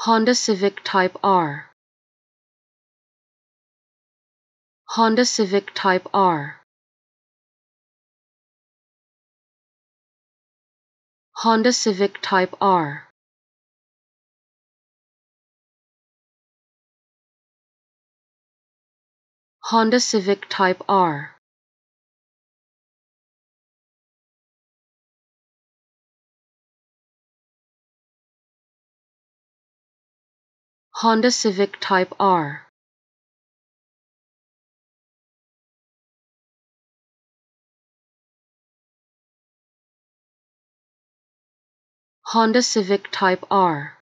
Honda Civic Type R. Honda Civic Type R. Honda Civic Type R. Honda Civic Type R. Honda Civic Type R. Honda Civic Type R.